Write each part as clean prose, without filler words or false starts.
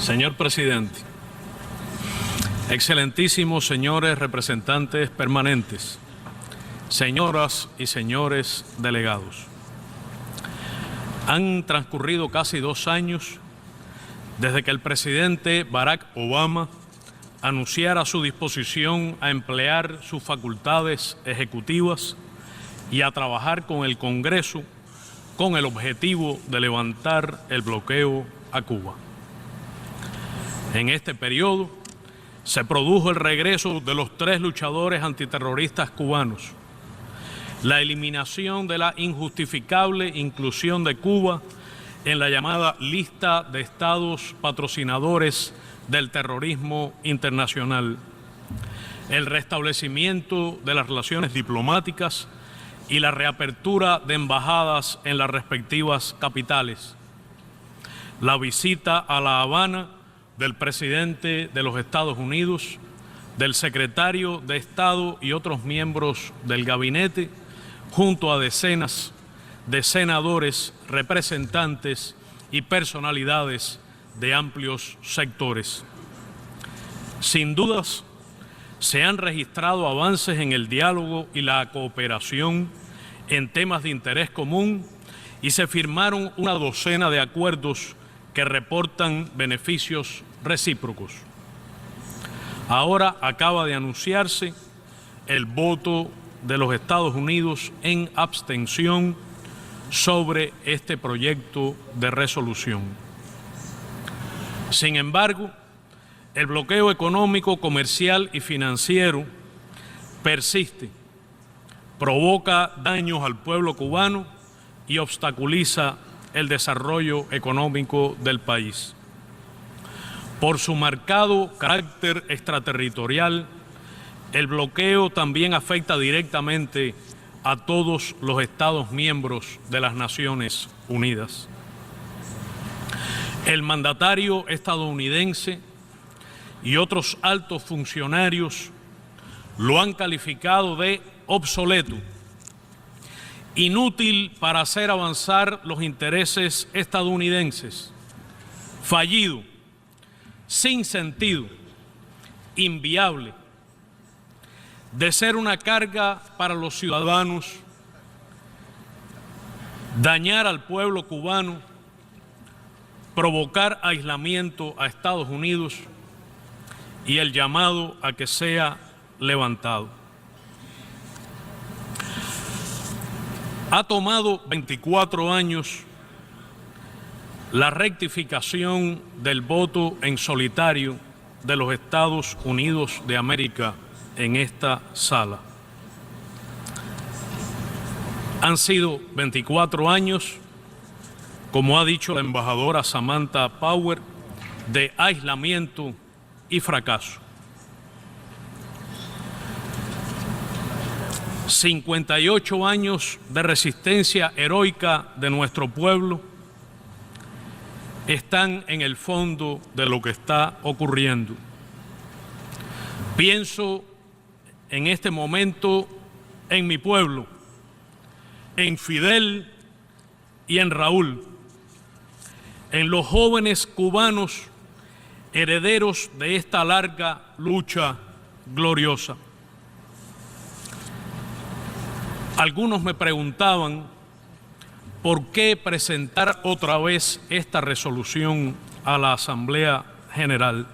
Señor presidente, excelentísimos señores representantes permanentes, señoras y señores delegados, han transcurrido casi 2 años desde que el presidente Barack Obama anunciara su disposición a emplear sus facultades ejecutivas y a trabajar con el Congreso con el objetivo de levantar el bloqueo a Cuba. En este periodo se produjo el regreso de los 3 luchadores antiterroristas cubanos, la eliminación de la injustificable inclusión de Cuba en la llamada lista de estados patrocinadores del terrorismo internacional, el restablecimiento de las relaciones diplomáticas y la reapertura de embajadas en las respectivas capitales, la visita a La Habana del presidente de los Estados Unidos, del secretario de Estado y otros miembros del gabinete, junto a decenas de senadores, representantes y personalidades de amplios sectores. Sin dudas, se han registrado avances en el diálogo y la cooperación en temas de interés común y se firmaron una docena de acuerdos que reportan beneficios recíprocos. Ahora acaba de anunciarse el voto de los Estados Unidos en abstención sobre este proyecto de resolución. Sin embargo, el bloqueo económico, comercial y financiero persiste, provoca daños al pueblo cubano y obstaculiza el desarrollo económico del país. Por su marcado carácter extraterritorial, el bloqueo también afecta directamente a todos los Estados miembros de las Naciones Unidas. El mandatario estadounidense y otros altos funcionarios lo han calificado de obsoleto, inútil para hacer avanzar los intereses estadounidenses, fallido, sin sentido, inviable, de ser una carga para los ciudadanos, dañar al pueblo cubano, provocar aislamiento a Estados Unidos y el llamado a que sea levantado. Ha tomado 24 años la rectificación del voto en solitario de los Estados Unidos de América en esta sala. Han sido 24 años, como ha dicho la embajadora Samantha Power, de aislamiento y fracaso. 58 años de resistencia heroica de nuestro pueblo están en el fondo de lo que está ocurriendo. Pienso en este momento en mi pueblo, en Fidel y en Raúl, en los jóvenes cubanos herederos de esta larga lucha gloriosa. Algunos me preguntaban por qué presentar otra vez esta resolución a la Asamblea General.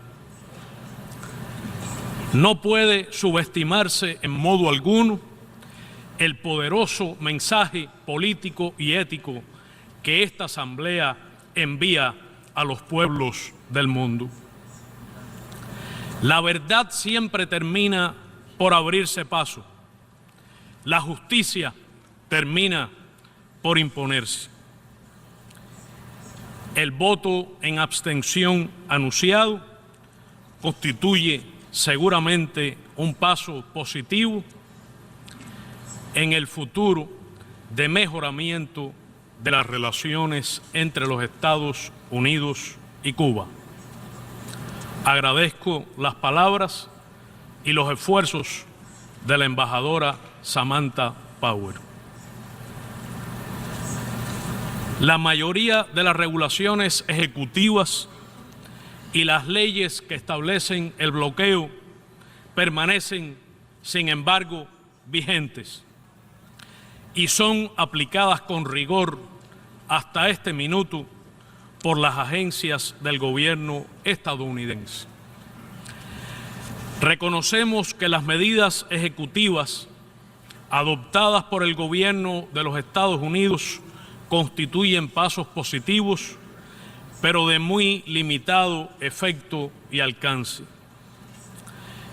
No puede subestimarse en modo alguno el poderoso mensaje político y ético que esta Asamblea envía a los pueblos del mundo. La verdad siempre termina por abrirse paso. La justicia termina por imponerse. El voto en abstención anunciado constituye seguramente un paso positivo en el futuro de mejoramiento de las relaciones entre los Estados Unidos y Cuba. Agradezco las palabras y los esfuerzos de la embajadora Samantha Power. La mayoría de las regulaciones ejecutivas y las leyes que establecen el bloqueo permanecen, sin embargo, vigentes y son aplicadas con rigor hasta este minuto por las agencias del gobierno estadounidense. Reconocemos que las medidas ejecutivas adoptadas por el gobierno de los Estados Unidos constituyen pasos positivos, pero de muy limitado efecto y alcance.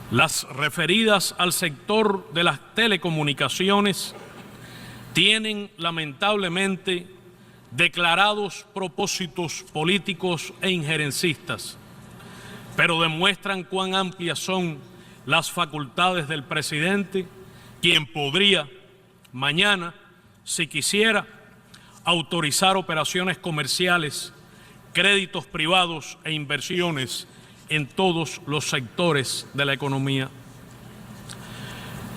Las referidas al sector de las telecomunicaciones tienen lamentablemente declarados propósitos políticos e injerencistas, pero demuestran cuán amplias son las facultades del presidente, quien podría mañana, si quisiera, autorizar operaciones comerciales, créditos privados e inversiones en todos los sectores de la economía.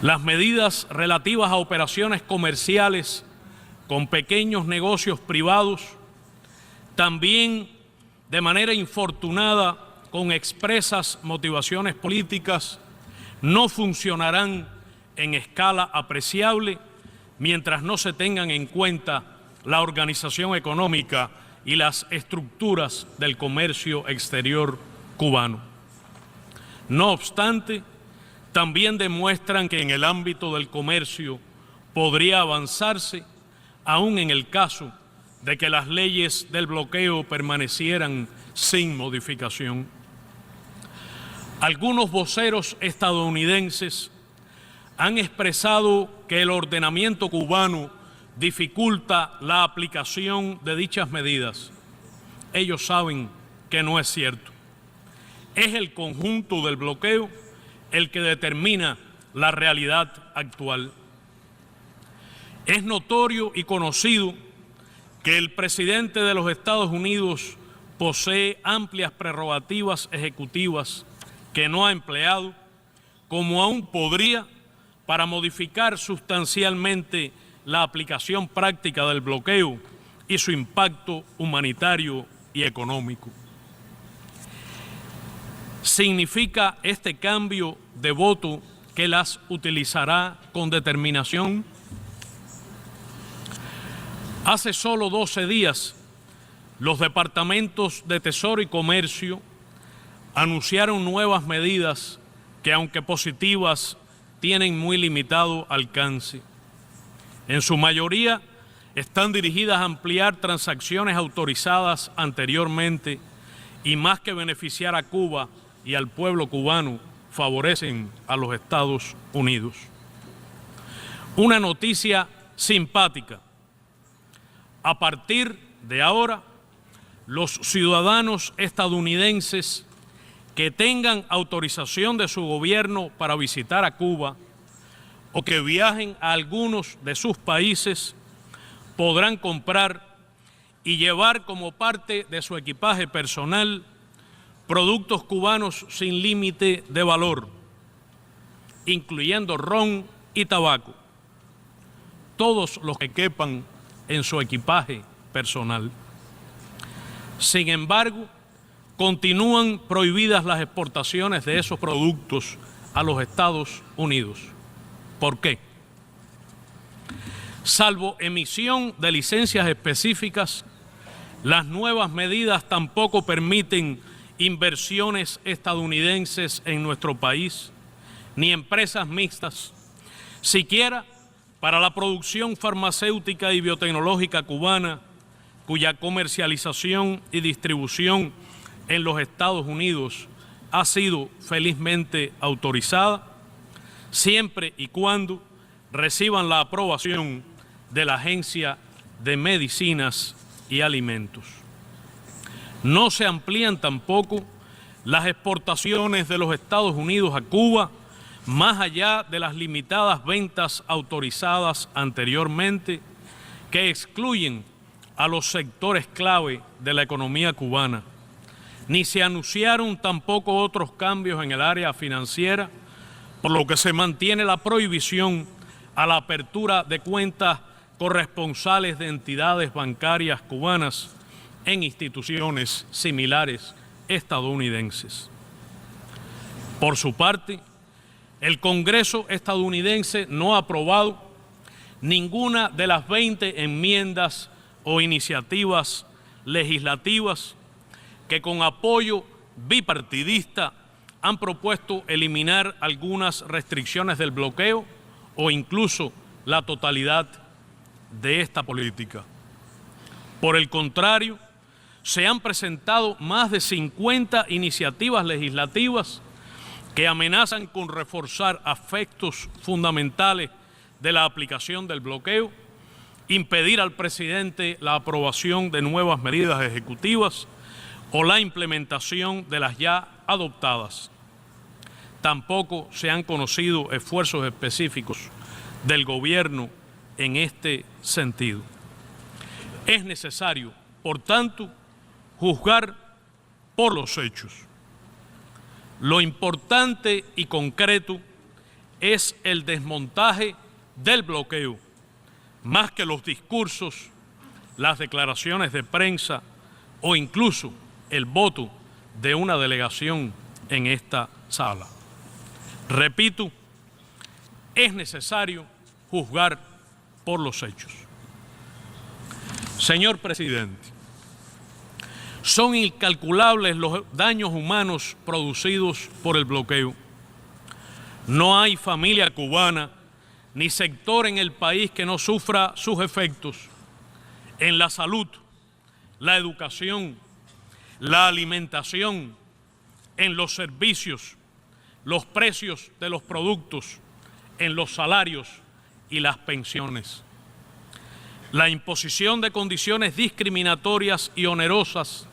Las medidas relativas a operaciones comerciales con pequeños negocios privados, también de manera infortunada con expresas motivaciones políticas, no funcionarán en escala apreciable mientras no se tengan en cuenta la organización económica y las estructuras del comercio exterior cubano. No obstante, también demuestran que en el ámbito del comercio podría avanzarse, aún en el caso de que las leyes del bloqueo permanecieran sin modificación. Algunos voceros estadounidenses han expresado que el ordenamiento cubano dificulta la aplicación de dichas medidas. Ellos saben que no es cierto. Es el conjunto del bloqueo el que determina la realidad actual. Es notorio y conocido que el presidente de los Estados Unidos posee amplias prerrogativas ejecutivas que no ha empleado, como aún podría, para modificar sustancialmente la aplicación práctica del bloqueo y su impacto humanitario y económico. ¿Significa este cambio de voto que las utilizará con determinación? Hace solo 12 días, los departamentos de Tesoro y Comercio anunciaron nuevas medidas que, aunque positivas, tienen muy limitado alcance. En su mayoría, están dirigidas a ampliar transacciones autorizadas anteriormente y, más que beneficiar a Cuba y al pueblo cubano, favorecen a los Estados Unidos. Una noticia simpática. A partir de ahora, los ciudadanos estadounidenses que tengan autorización de su gobierno para visitar a Cuba o que viajen a algunos de sus países podrán comprar y llevar como parte de su equipaje personal productos cubanos sin límite de valor, incluyendo ron y tabaco, todos los que quepan en su equipaje personal. Sin embargo, continúan prohibidas las exportaciones de esos productos a los Estados Unidos. ¿Por qué? Salvo emisión de licencias específicas, las nuevas medidas tampoco permiten inversiones estadounidenses en nuestro país, ni empresas mixtas, siquiera para la producción farmacéutica y biotecnológica cubana, cuya comercialización y distribución en los Estados Unidos ha sido felizmente autorizada, siempre y cuando reciban la aprobación de la Agencia de Medicinas y Alimentos. No se amplían tampoco las exportaciones de los Estados Unidos a Cuba, más allá de las limitadas ventas autorizadas anteriormente, que excluyen a los sectores clave de la economía cubana. Ni se anunciaron tampoco otros cambios en el área financiera, por lo que se mantiene la prohibición a la apertura de cuentas corresponsales de entidades bancarias cubanas en instituciones similares estadounidenses. Por su parte, el Congreso estadounidense no ha aprobado ninguna de las 20 enmiendas o iniciativas legislativas que con apoyo bipartidista han propuesto eliminar algunas restricciones del bloqueo o incluso la totalidad de esta política. Por el contrario, se han presentado más de 50 iniciativas legislativas que amenazan con reforzar aspectos fundamentales de la aplicación del bloqueo, impedir al presidente la aprobación de nuevas medidas ejecutivas o la implementación de las ya adoptadas. Tampoco se han conocido esfuerzos específicos del gobierno en este sentido. Es necesario, por tanto, juzgar por los hechos. Lo importante y concreto es el desmontaje del bloqueo, más que los discursos, las declaraciones de prensa o incluso el voto de una delegación en esta sala. Repito, es necesario juzgar por los hechos. Señor presidente, son incalculables los daños humanos producidos por el bloqueo. No hay familia cubana ni sector en el país que no sufra sus efectos en la salud, la educación, la alimentación, en los servicios, los precios de los productos, en los salarios y las pensiones. La imposición de condiciones discriminatorias y onerosas,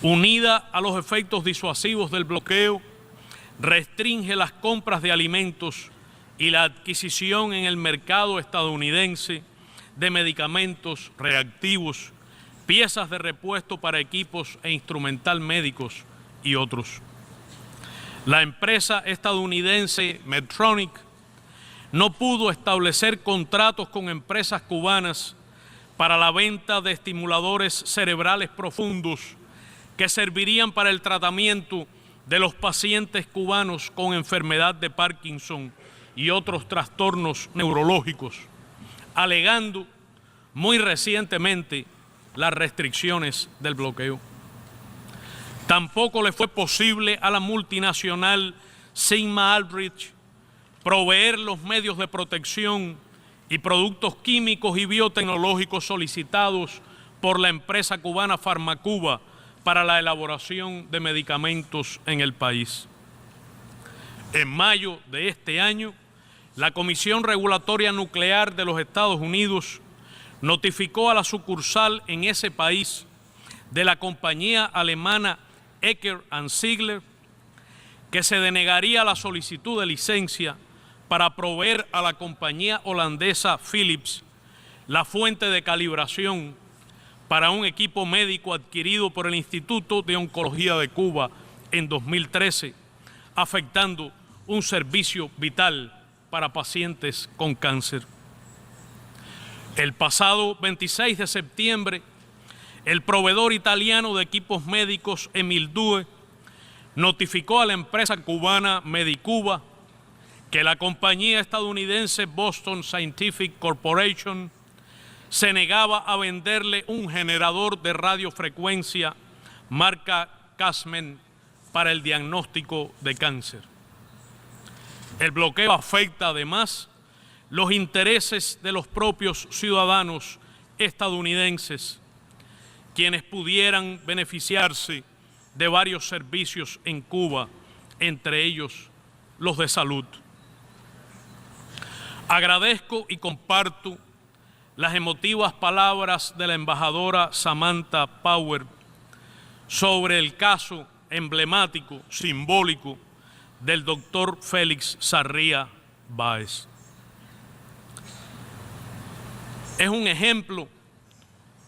unida a los efectos disuasivos del bloqueo, restringe las compras de alimentos y la adquisición en el mercado estadounidense de medicamentos reactivos, piezas de repuesto para equipos e instrumental médicos y otros. La empresa estadounidense Medtronic no pudo establecer contratos con empresas cubanas para la venta de estimuladores cerebrales profundos que servirían para el tratamiento de los pacientes cubanos con enfermedad de Parkinson y otros trastornos neurológicos, alegando muy recientemente las restricciones del bloqueo. Tampoco le fue posible a la multinacional Sigma-Aldrich proveer los medios de protección y productos químicos y biotecnológicos solicitados por la empresa cubana Farmacuba para la elaboración de medicamentos en el país. En mayo de este año, la Comisión Regulatoria Nuclear de los Estados Unidos notificó a la sucursal en ese país de la compañía alemana Eckert & Ziegler que se denegaría la solicitud de licencia para proveer a la compañía holandesa Philips la fuente de calibración para un equipo médico adquirido por el Instituto de Oncología de Cuba en 2013, afectando un servicio vital para pacientes con cáncer. El pasado 26 de septiembre, el proveedor italiano de equipos médicos Emildue notificó a la empresa cubana Medicuba que la compañía estadounidense Boston Scientific Corporation se negaba a venderle un generador de radiofrecuencia marca Casmen para el diagnóstico de cáncer. El bloqueo afecta además los intereses de los propios ciudadanos estadounidenses, quienes pudieran beneficiarse de varios servicios en Cuba, entre ellos los de salud. Agradezco y comparto las emotivas palabras de la embajadora Samantha Power sobre el caso emblemático, simbólico, del doctor Félix Sarria Báez. Es un ejemplo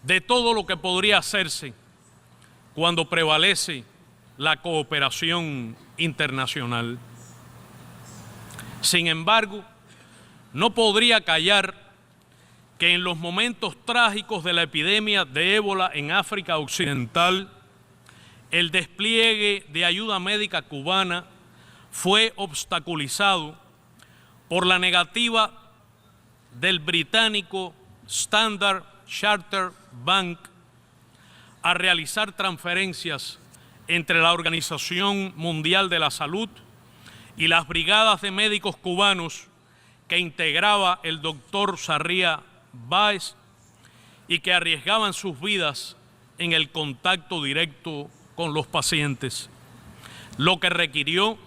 de todo lo que podría hacerse cuando prevalece la cooperación internacional. Sin embargo, no podría callar que en los momentos trágicos de la epidemia de ébola en África Occidental el despliegue de ayuda médica cubana fue obstaculizado por la negativa del británico Standard Chartered Bank a realizar transferencias entre la Organización Mundial de la Salud y las brigadas de médicos cubanos que integraba el doctor Sarria Báez y que arriesgaban sus vidas en el contacto directo con los pacientes, lo que requirió,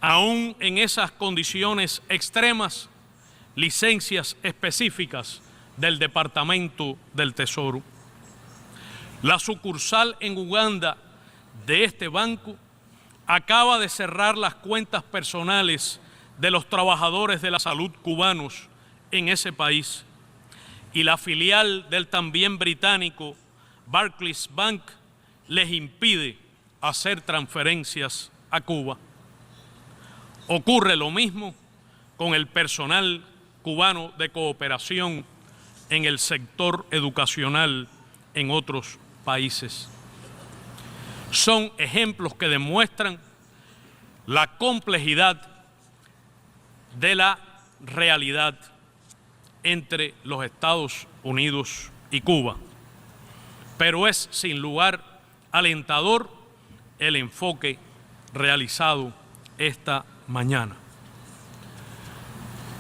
aún en esas condiciones extremas, licencias específicas del Departamento del Tesoro. La sucursal en Uganda de este banco acaba de cerrar las cuentas personales de los trabajadores de la salud cubanos en ese país, y la filial del también británico Barclays Bank les impide hacer transferencias a Cuba. Ocurre lo mismo con el personal cubano de cooperación en el sector educacional en otros países. Son ejemplos que demuestran la complejidad de la realidad entre los Estados Unidos y Cuba. Pero es sin lugar alentador el enfoque realizado esta mañana.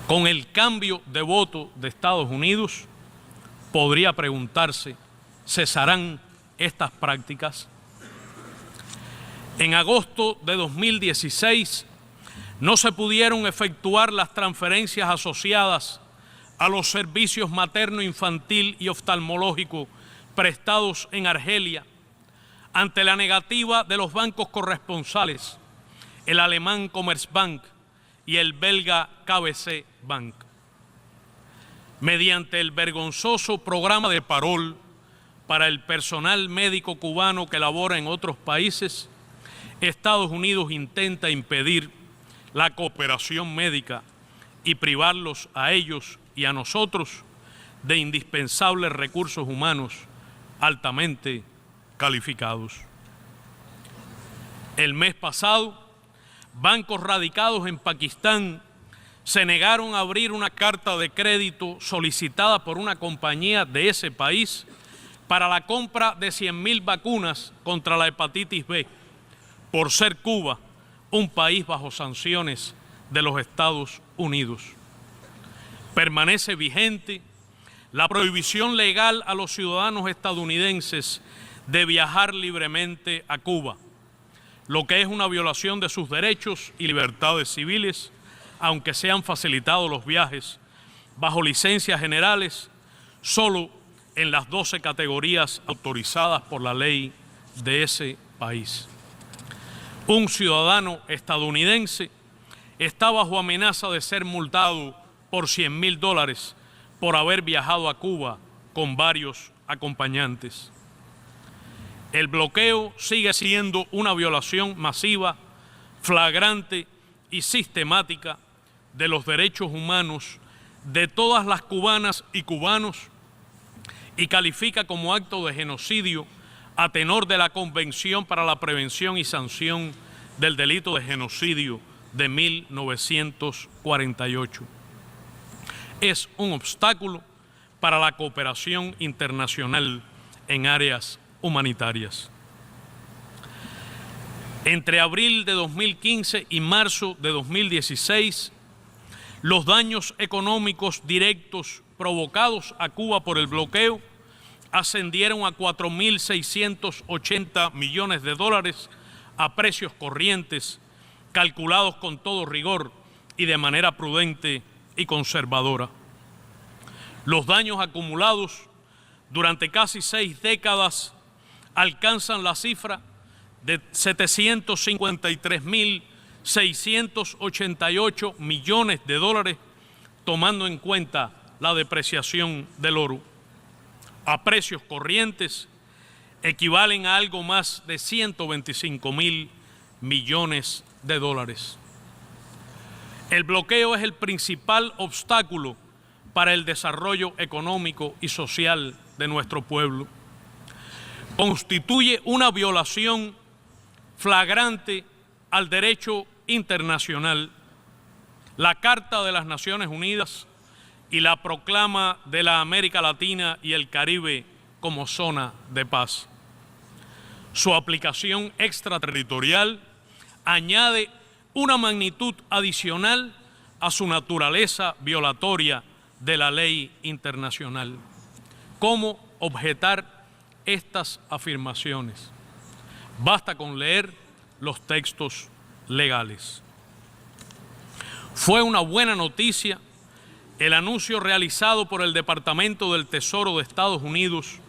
Con el cambio de voto de Estados Unidos, podría preguntarse, ¿cesarán estas prácticas? En agosto de 2016 no se pudieron efectuar las transferencias asociadas a los servicios materno, infantil y oftalmológico prestados en Argelia ante la negativa de los bancos corresponsales, el alemán Commerzbank y el belga KBC Bank. Mediante el vergonzoso programa de parol para el personal médico cubano que labora en otros países, Estados Unidos intenta impedir la cooperación médica y privarlos a ellos y a nosotros de indispensables recursos humanos altamente calificados. El mes pasado, bancos radicados en Pakistán se negaron a abrir una carta de crédito solicitada por una compañía de ese país para la compra de 100.000 vacunas contra la hepatitis B, por ser Cuba un país bajo sanciones de los Estados Unidos. Permanece vigente la prohibición legal a los ciudadanos estadounidenses de viajar libremente a Cuba, lo que es una violación de sus derechos y libertades civiles, aunque se han facilitado los viajes bajo licencias generales solo en las 12 categorías autorizadas por la ley de ese país. Un ciudadano estadounidense está bajo amenaza de ser multado por $100.000 por haber viajado a Cuba con varios acompañantes. El bloqueo sigue siendo una violación masiva, flagrante y sistemática de los derechos humanos de todas las cubanas y cubanos y califica como acto de genocidio a tenor de la Convención para la Prevención y Sanción del Delito de Genocidio de 1948. Es un obstáculo para la cooperación internacional en áreas humanitarias. Entre abril de 2015 y marzo de 2016, los daños económicos directos provocados a Cuba por el bloqueo ascendieron a 4.680 millones de dólares a precios corrientes, calculados con todo rigor y de manera prudente y conservadora. Los daños acumulados durante casi 6 décadas alcanzan la cifra de 753.688 millones de dólares, tomando en cuenta la depreciación del oro. A precios corrientes equivalen a algo más de 125.000 millones de dólares. El bloqueo es el principal obstáculo para el desarrollo económico y social de nuestro pueblo. Constituye una violación flagrante al derecho internacional, la Carta de las Naciones Unidas y la proclama de la América Latina y el Caribe como zona de paz. Su aplicación extraterritorial añade una magnitud adicional a su naturaleza violatoria de la ley internacional. ¿Cómo objetar estas afirmaciones? Basta con leer los textos legales. Fue una buena noticia el anuncio realizado por el Departamento del Tesoro de Estados Unidos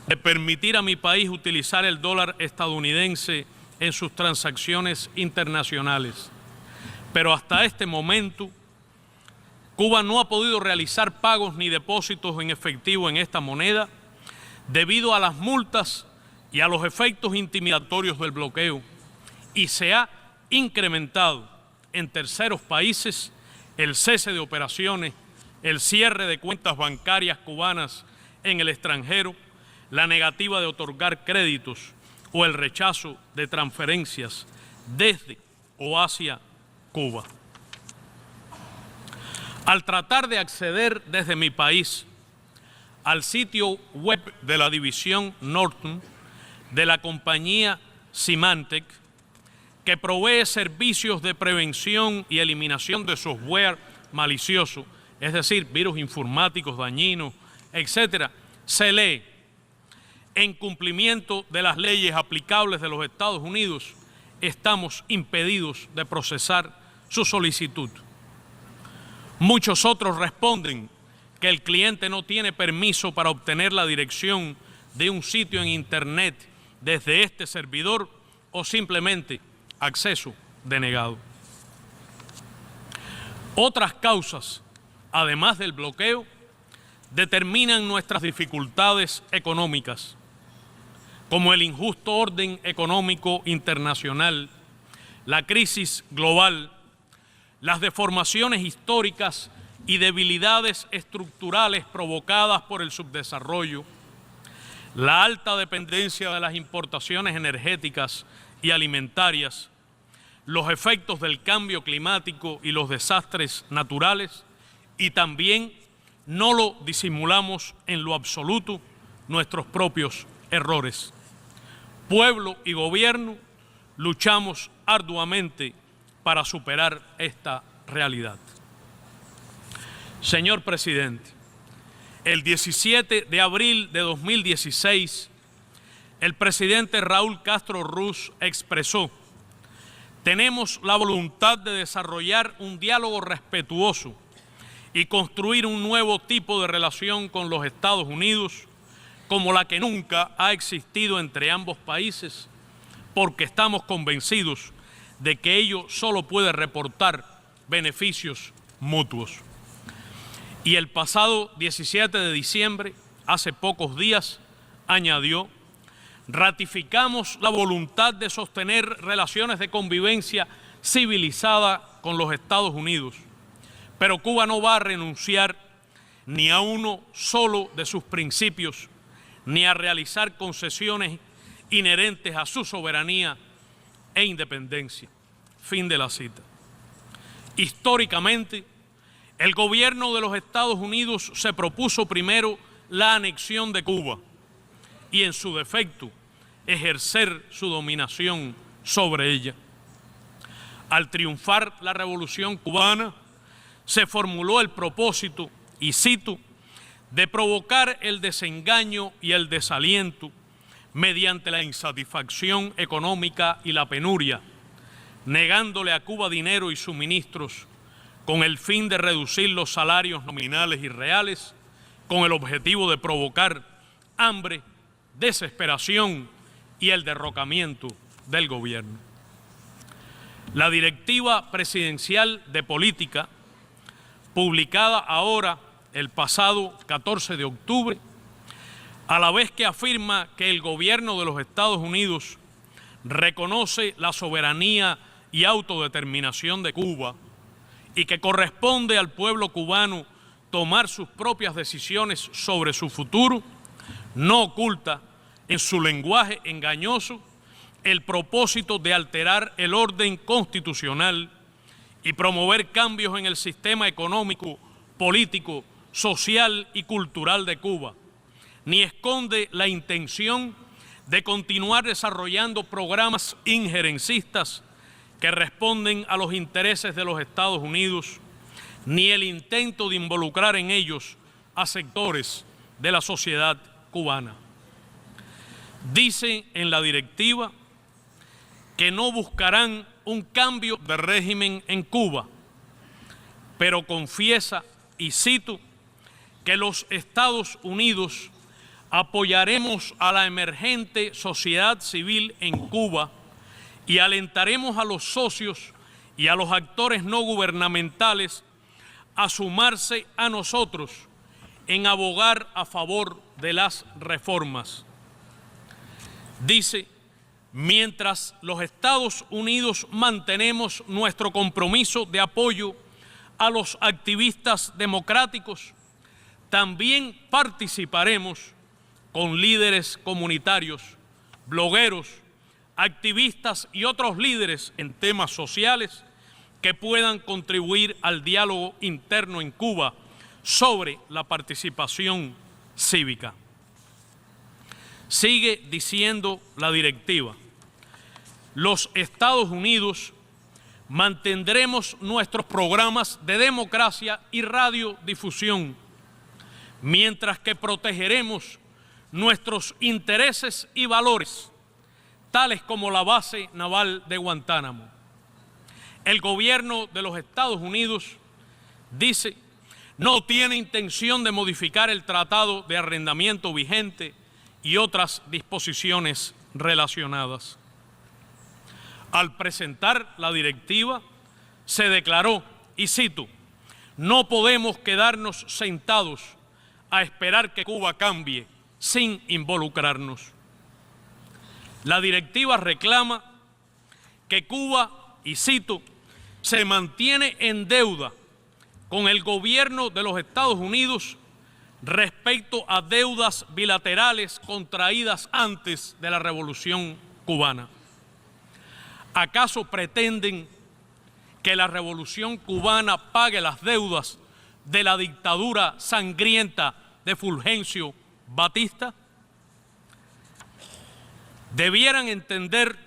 de permitir a mi país utilizar el dólar estadounidense en sus transacciones internacionales. Pero hasta este momento, Cuba no ha podido realizar pagos ni depósitos en efectivo en esta moneda debido a las multas y a los efectos intimidatorios del bloqueo, y se ha incrementado en terceros países el cese de operaciones, el cierre de cuentas bancarias cubanas en el extranjero, la negativa de otorgar créditos o el rechazo de transferencias desde o hacia Cuba. Al tratar de acceder desde mi país al sitio web de la división Norton de la compañía Symantec, que provee servicios de prevención y eliminación de software malicioso, es decir, virus informáticos dañinos, etc., se lee: en cumplimiento de las leyes aplicables de los Estados Unidos, estamos impedidos de procesar su solicitud. Muchos otros responden que el cliente no tiene permiso para obtener la dirección de un sitio en Internet desde este servidor o simplemente acceso denegado. Otras causas, además del bloqueo, determinan nuestras dificultades económicas, como el injusto orden económico internacional, la crisis global, las deformaciones históricas y debilidades estructurales provocadas por el subdesarrollo, la alta dependencia de las importaciones energéticas y alimentarias, los efectos del cambio climático y los desastres naturales, y también, no lo disimulamos en lo absoluto, nuestros propios errores. Pueblo y gobierno luchamos arduamente para superar esta realidad. Señor presidente, el 17 de abril de 2016, el presidente Raúl Castro Ruz expresó: tenemos la voluntad de desarrollar un diálogo respetuoso y construir un nuevo tipo de relación con los Estados Unidos como la que nunca ha existido entre ambos países, porque estamos convencidos de que ello solo puede reportar beneficios mutuos. Y el pasado 17 de diciembre, hace pocos días, añadió: ratificamos la voluntad de sostener relaciones de convivencia civilizada con los Estados Unidos, pero Cuba no va a renunciar ni a uno solo de sus principios, ni a realizar concesiones inherentes a su soberanía e independencia. Fin de la cita. Históricamente, el gobierno de los Estados Unidos se propuso primero la anexión de Cuba y, en su defecto, ejercer su dominación sobre ella. Al triunfar la Revolución Cubana, se formuló el propósito, y cito, de provocar el desengaño y el desaliento mediante la insatisfacción económica y la penuria, negándole a Cuba dinero y suministros con el fin de reducir los salarios nominales y reales, con el objetivo de provocar hambre, desesperación y el derrocamiento del gobierno. La Directiva Presidencial de Política, publicada ahora el pasado 14 de octubre, a la vez que afirma que el gobierno de los Estados Unidos reconoce la soberanía y autodeterminación de Cuba y que corresponde al pueblo cubano tomar sus propias decisiones sobre su futuro, no oculta en su lenguaje engañoso el propósito de alterar el orden constitucional y promover cambios en el sistema económico, político, social y cultural de Cuba, ni esconde la intención de continuar desarrollando programas injerencistas que responden a los intereses de los Estados Unidos, ni el intento de involucrar en ellos a sectores de la sociedad cubana. Dice en la directiva que no buscarán un cambio de régimen en Cuba, pero confiesa, y cito, que los Estados Unidos apoyaremos a la emergente sociedad civil en Cuba y alentaremos a los socios y a los actores no gubernamentales a sumarse a nosotros en abogar a favor de las reformas. Dice, mientras los Estados Unidos mantenemos nuestro compromiso de apoyo a los activistas democráticos, también participaremos con líderes comunitarios, blogueros, activistas y otros líderes en temas sociales que puedan contribuir al diálogo interno en Cuba sobre la participación cívica. Sigue diciendo la directiva, los Estados Unidos mantendremos nuestros programas de democracia y radiodifusión, mientras que protegeremos nuestros intereses y valores, tales como la base naval de Guantánamo. El gobierno de los Estados Unidos, dice, no tiene intención de modificar el tratado de arrendamiento vigente y otras disposiciones relacionadas. Al presentar la directiva, se declaró, y cito, no podemos quedarnos sentados a esperar que Cuba cambie sin involucrarnos. La directiva reclama que Cuba, y cito, se mantiene en deuda con el gobierno de los Estados Unidos respecto a deudas bilaterales contraídas antes de la Revolución Cubana. ¿Acaso pretenden que la Revolución Cubana pague las deudas de la dictadura sangrienta de Fulgencio Batista? Debieran entender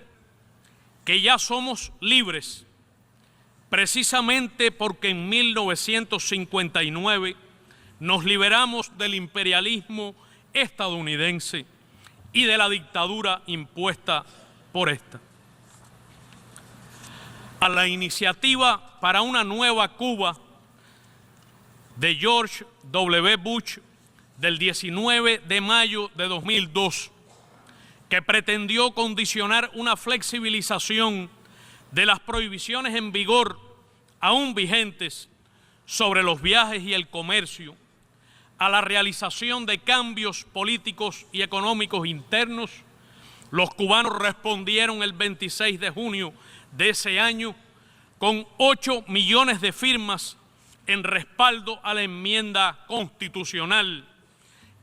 que ya somos libres, precisamente porque en 1959 nos liberamos del imperialismo estadounidense y de la dictadura impuesta por esta. A la iniciativa para una nueva Cuba de George W. Bush del 19 de mayo de 2002, que pretendió condicionar una flexibilización de las prohibiciones en vigor aún vigentes sobre los viajes y el comercio, a la realización de cambios políticos y económicos internos, los cubanos respondieron el 26 de junio de ese año con 8 millones de firmas en respaldo a la enmienda constitucional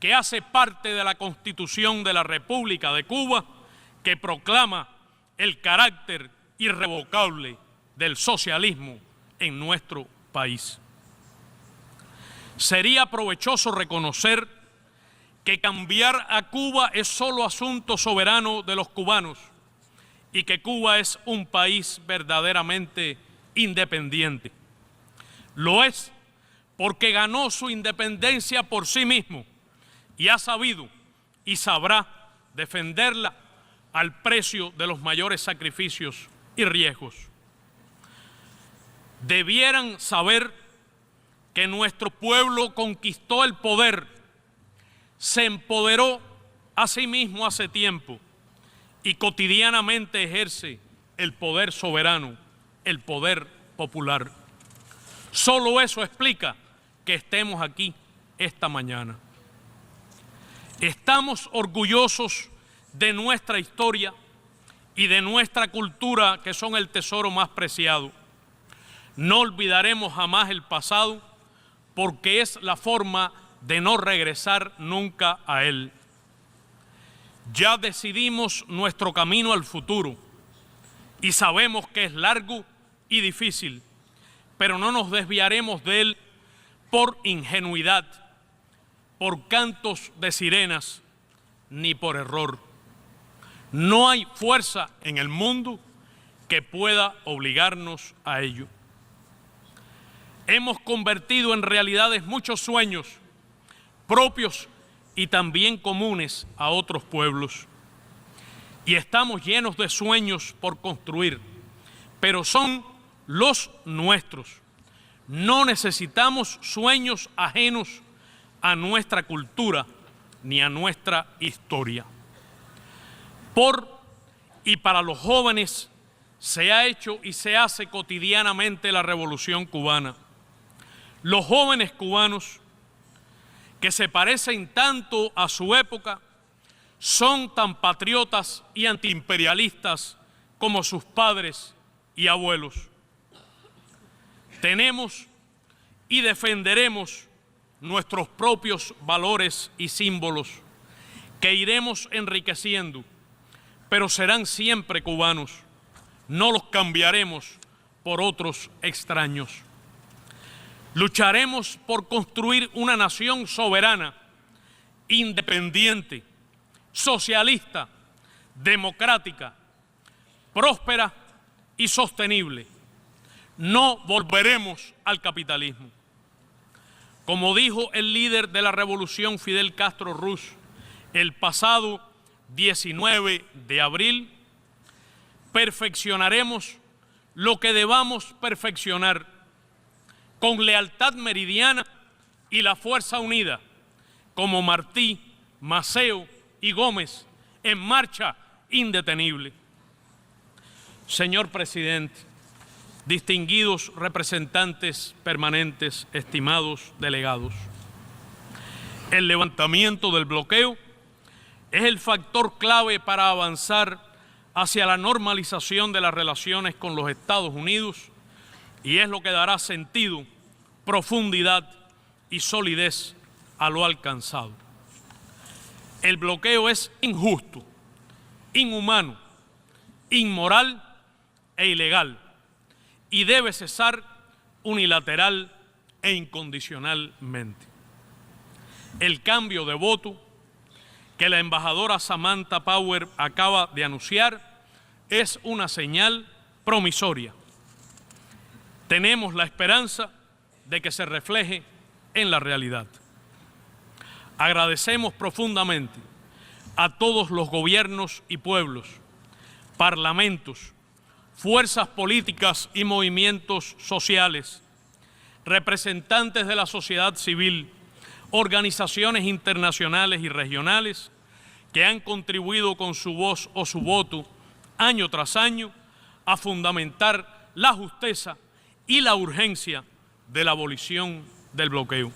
que hace parte de la Constitución de la República de Cuba, que proclama el carácter irrevocable del socialismo en nuestro país. Sería provechoso reconocer que cambiar a Cuba es solo asunto soberano de los cubanos y que Cuba es un país verdaderamente independiente. Lo es porque ganó su independencia por sí mismo y ha sabido y sabrá defenderla al precio de los mayores sacrificios y riesgos. Debieran saber que nuestro pueblo conquistó el poder, se empoderó a sí mismo hace tiempo y cotidianamente ejerce el poder soberano, el poder popular. Solo eso explica que estemos aquí esta mañana. Estamos orgullosos de nuestra historia y de nuestra cultura, que son el tesoro más preciado. No olvidaremos jamás el pasado, porque es la forma de no regresar nunca a él. Ya decidimos nuestro camino al futuro y sabemos que es largo y difícil, pero no nos desviaremos de él por ingenuidad, por cantos de sirenas, ni por error. No hay fuerza en el mundo que pueda obligarnos a ello. Hemos convertido en realidades muchos sueños propios y también comunes a otros pueblos. Y estamos llenos de sueños por construir, pero son los nuestros. No necesitamos sueños ajenos a nuestra cultura ni a nuestra historia. Por y para los jóvenes se ha hecho y se hace cotidianamente la Revolución Cubana. Los jóvenes cubanos, que se parecen tanto a su época, son tan patriotas y antiimperialistas como sus padres y abuelos. Tenemos y defenderemos nuestros propios valores y símbolos que iremos enriqueciendo, pero serán siempre cubanos. No los cambiaremos por otros extraños. Lucharemos por construir una nación soberana, independiente, socialista, democrática, próspera y sostenible. No volveremos al capitalismo. Como dijo el líder de la revolución, Fidel Castro Ruz, el pasado 19 de abril, perfeccionaremos lo que debamos perfeccionar con lealtad meridiana y la fuerza unida, como Martí, Maceo y Gómez, en marcha indetenible. Señor presidente, distinguidos representantes permanentes, estimados delegados, el levantamiento del bloqueo es el factor clave para avanzar hacia la normalización de las relaciones con los Estados Unidos y es lo que dará sentido, profundidad y solidez a lo alcanzado. El bloqueo es injusto, inhumano, inmoral e ilegal y debe cesar unilateral e incondicionalmente. El cambio de voto que la embajadora Samantha Power acaba de anunciar es una señal promisoria. Tenemos la esperanza de que se refleje en la realidad. Agradecemos profundamente a todos los gobiernos y pueblos, parlamentos, fuerzas políticas y movimientos sociales, representantes de la sociedad civil, organizaciones internacionales y regionales que han contribuido con su voz o su voto año tras año a fundamentar la justeza y la urgencia de la abolición del bloqueo.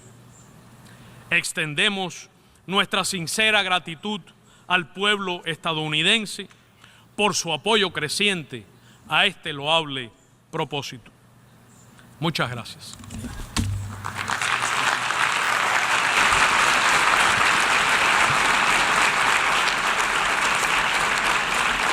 Extendemos nuestra sincera gratitud al pueblo estadounidense por su apoyo creciente a este loable propósito. Muchas gracias.